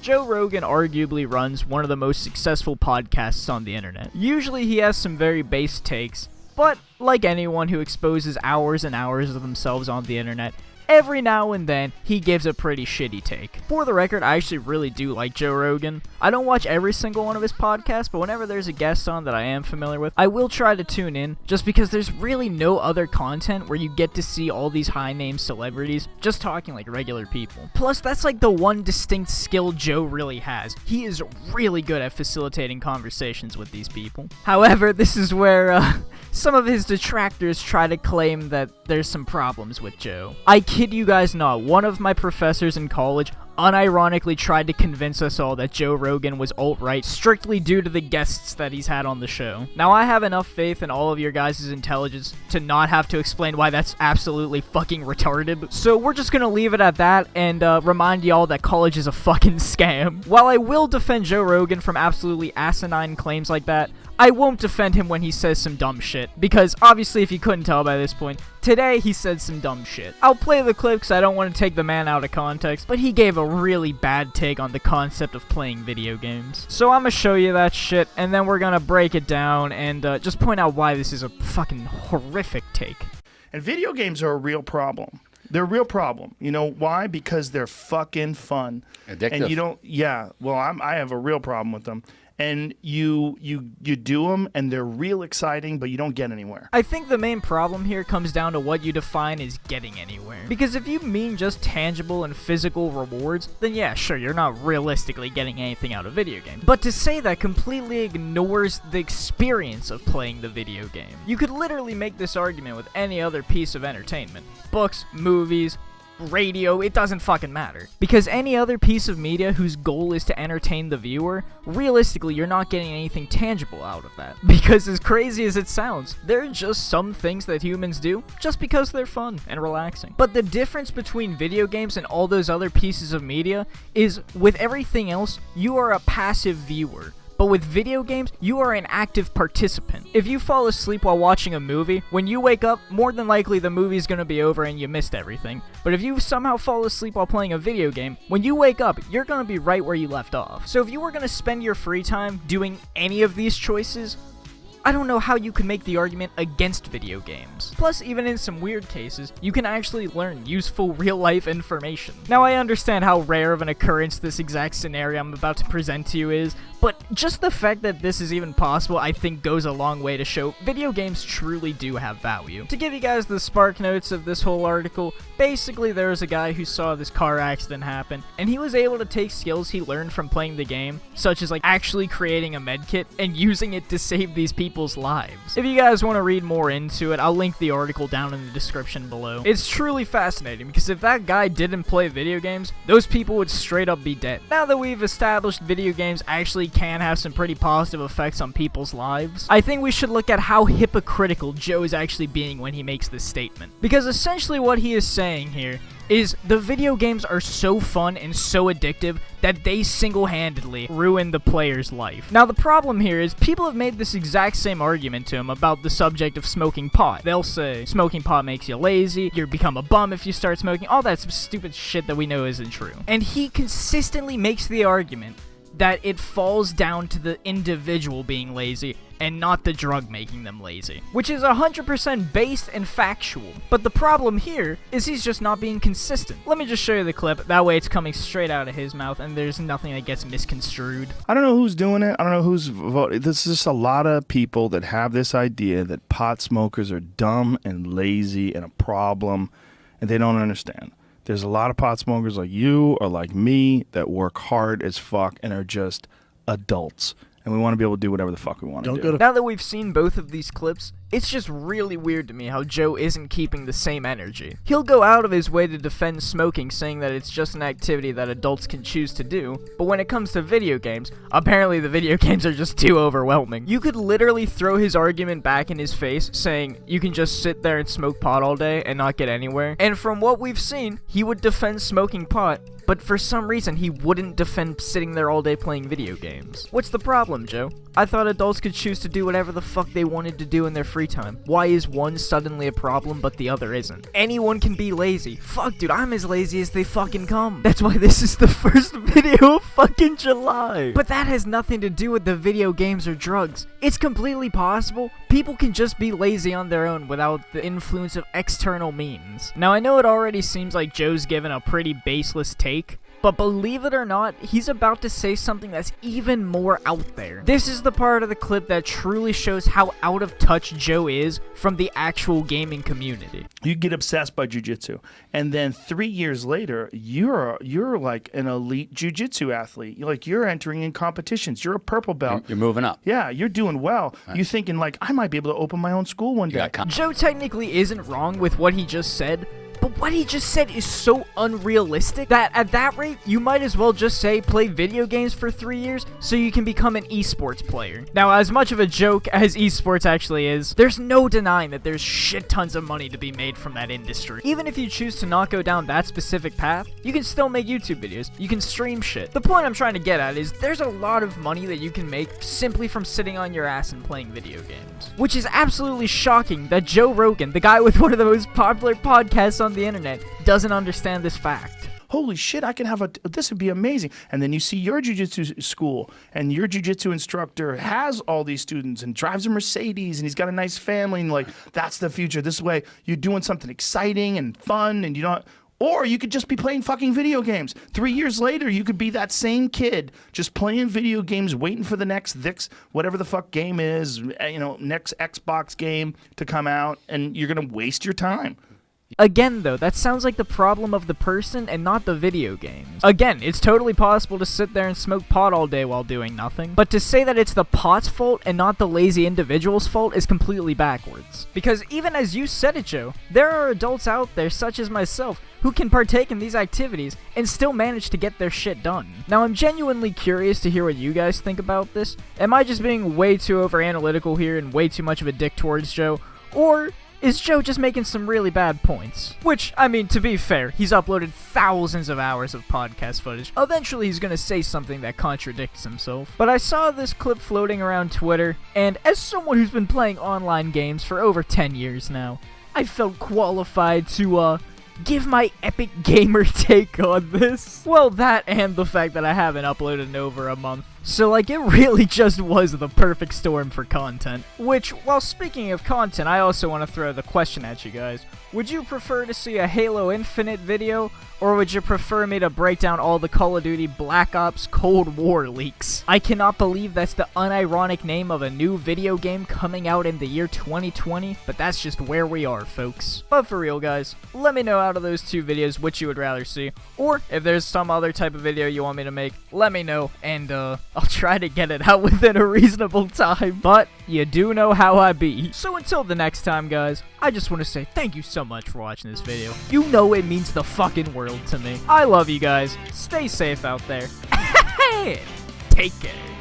Joe Rogan arguably runs one of the most successful podcasts on the internet. Usually he has some very base takes, but like anyone who exposes hours and hours of themselves on the internet, every now and then, he gives a pretty shitty take. For the record, I actually really do like Joe Rogan. I don't watch every single one of his podcasts, but whenever there's a guest on that I am familiar with, I will try to tune in, just because there's really no other content where you get to see all these high-name celebrities just talking like regular people. Plus, that's like the one distinct skill Joe really has. He is really good at facilitating conversations with these people. However, this is where, some of his detractors try to claim that there's some problems with Joe. I kid you guys not, one of my professors in college unironically tried to convince us all that Joe Rogan was alt-right strictly due to the guests that he's had on the show. Now, I have enough faith in all of your guys' intelligence to not have to explain why that's absolutely fucking retarded, so we're just gonna leave it at that and remind y'all that college is a fucking scam. While I will defend Joe Rogan from absolutely asinine claims like that, I won't defend him when he says some dumb shit, because obviously if you couldn't tell by this point, today he said some dumb shit. I'll play the clip because I don't want to take the man out of context, but he gave a really bad take on the concept of playing video games. So I'm gonna show you that shit, and then we're gonna break it down and just point out why this is a fucking horrific take. And video games are a real problem. They're a real problem. You know why? Because they're fucking fun. Addictive. And you don't, yeah, well, I have a real problem with them. And you do them, and they're real exciting, but you don't get anywhere. I think the main problem here comes down to what you define as getting anywhere. Because if you mean just tangible and physical rewards, then yeah, sure, you're not realistically getting anything out of video games. But to say that completely ignores the experience of playing the video game. You could literally make this argument with any other piece of entertainment. Books, movies, radio, it doesn't fucking matter. Because any other piece of media whose goal is to entertain the viewer, realistically, you're not getting anything tangible out of that. Because as crazy as it sounds, there are just some things that humans do just because they're fun and relaxing. But the difference between video games and all those other pieces of media is, with everything else, you are a passive viewer. But with video games, you are an active participant. If you fall asleep while watching a movie, when you wake up, more than likely the movie's gonna be over and you missed everything. But if you somehow fall asleep while playing a video game, when you wake up, you're gonna be right where you left off. So if you were gonna spend your free time doing any of these choices, I don't know how you could make the argument against video games. Plus, even in some weird cases, you can actually learn useful real-life information. Now, I understand how rare of an occurrence this exact scenario I'm about to present to you is, but just the fact that this is even possible, I think goes a long way to show video games truly do have value. To give you guys the spark notes of this whole article, basically there was a guy who saw this car accident happen, and he was able to take skills he learned from playing the game, such as like actually creating a medkit and using it to save these people's lives. If you guys want to read more into it, I'll link the article down in the description below. It's truly fascinating, because if that guy didn't play video games, those people would straight up be dead. Now that we've established video games actually can have some pretty positive effects on people's lives, I think we should look at how hypocritical Joe is actually being when he makes this statement. Because essentially what he is saying here is the video games are so fun and so addictive that they single-handedly ruin the player's life. Now the problem here is people have made this exact same argument to him about the subject of smoking pot. They'll say smoking pot makes you lazy, you become a bum if you start smoking, all that stupid shit that we know isn't true. And he consistently makes the argument that it falls down to the individual being lazy and not the drug making them lazy, which is 100% based and factual. But the problem here is he's just not being consistent. Let me just show you the clip, that way it's coming straight out of his mouth and there's nothing that gets misconstrued. I don't know who's doing it. I don't know who's voting. There's just a lot of people that have this idea that pot smokers are dumb and lazy and a problem, and they don't understand. There's a lot of pot smokers like you or like me that work hard as fuck and are just adults. And we want to be able to do whatever the fuck we want to do. Now that we've seen both of these clips, it's just really weird to me how Joe isn't keeping the same energy. He'll go out of his way to defend smoking, saying that it's just an activity that adults can choose to do, but when it comes to video games, apparently the video games are just too overwhelming. You could literally throw his argument back in his face, saying you can just sit there and smoke pot all day and not get anywhere, and from what we've seen, he would defend smoking pot, but for some reason he wouldn't defend sitting there all day playing video games. What's the problem, Joe? I thought adults could choose to do whatever the fuck they wanted to do in their free free time. Why is one suddenly a problem but the other isn't? Anyone can be lazy. Fuck, dude, I'm as lazy as they fucking come. That's why this is the first video of fucking July. But that has nothing to do with the video games or drugs. It's completely possible people can just be lazy on their own without the influence of external means. Now, I know it already seems like Joe's given a pretty baseless take, but believe it or not, he's about to say something that's even more out there. This is the part of the clip that truly shows how out of touch Joe is from the actual gaming community. You get obsessed by jiu-jitsu, and then 3 years later, you're like an elite jiu-jitsu athlete. You're entering in competitions. You're a purple belt. You're moving up. Yeah, you're doing well. Right. You're thinking, like, I might be able to open my own school one day. Joe technically isn't wrong with what he just said, but what he just said is so unrealistic that at that rate, you might as well just say play video games for 3 years so you can become an esports player. Now, as much of a joke as esports actually is, there's no denying that there's shit tons of money to be made from that industry. Even if you choose to not go down that specific path, you can still make YouTube videos, you can stream shit. The point I'm trying to get at is there's a lot of money that you can make simply from sitting on your ass and playing video games. Which is absolutely shocking that Joe Rogan, the guy with one of the most popular podcasts on the internet, doesn't understand this fact. Holy shit, I can have this would be amazing. And then you see your jiu-jitsu school, and your jiu-jitsu instructor has all these students and drives a Mercedes, and he's got a nice family, and like, that's the future. This way, you're doing something exciting and fun, and you don't. Or you could just be playing fucking video games. 3 years later, you could be that same kid just playing video games, waiting for the next whatever the fuck game is, next Xbox game to come out, and you're gonna waste your time. Again, though, that sounds like the problem of the person and not the video games. Again, it's totally possible to sit there and smoke pot all day while doing nothing, but to say that it's the pot's fault and not the lazy individual's fault is completely backwards. Because even as you said it, Joe, there are adults out there, such as myself, who can partake in these activities and still manage to get their shit done. Now, I'm genuinely curious to hear what you guys think about this. Am I just being way too over-analytical here and way too much of a dick towards Joe? Or is Joe just making some really bad points? Which, I mean, to be fair, he's uploaded thousands of hours of podcast footage. Eventually, he's gonna say something that contradicts himself. But I saw this clip floating around Twitter, and as someone who's been playing online games for over 10 years now, I felt qualified to, give my epic gamer take on this. Well, that and the fact that I haven't uploaded in over a month. So, like, it really just was the perfect storm for content. Which, while speaking of content, I also want to throw the question at you guys. Would you prefer to see a Halo Infinite video, or would you prefer me to break down all the Call of Duty Black Ops Cold War leaks? I cannot believe that's the unironic name of a new video game coming out in the year 2020, but that's just where we are, folks. But for real, guys, let me know out of those two videos which you would rather see, or if there's some other type of video you want me to make, let me know, and I'll try to get it out within a reasonable time, but you do know how I be. So until the next time, guys, I just want to say thank you so much for watching this video. You know it means the fucking world to me. I love you guys. Stay safe out there. Take care.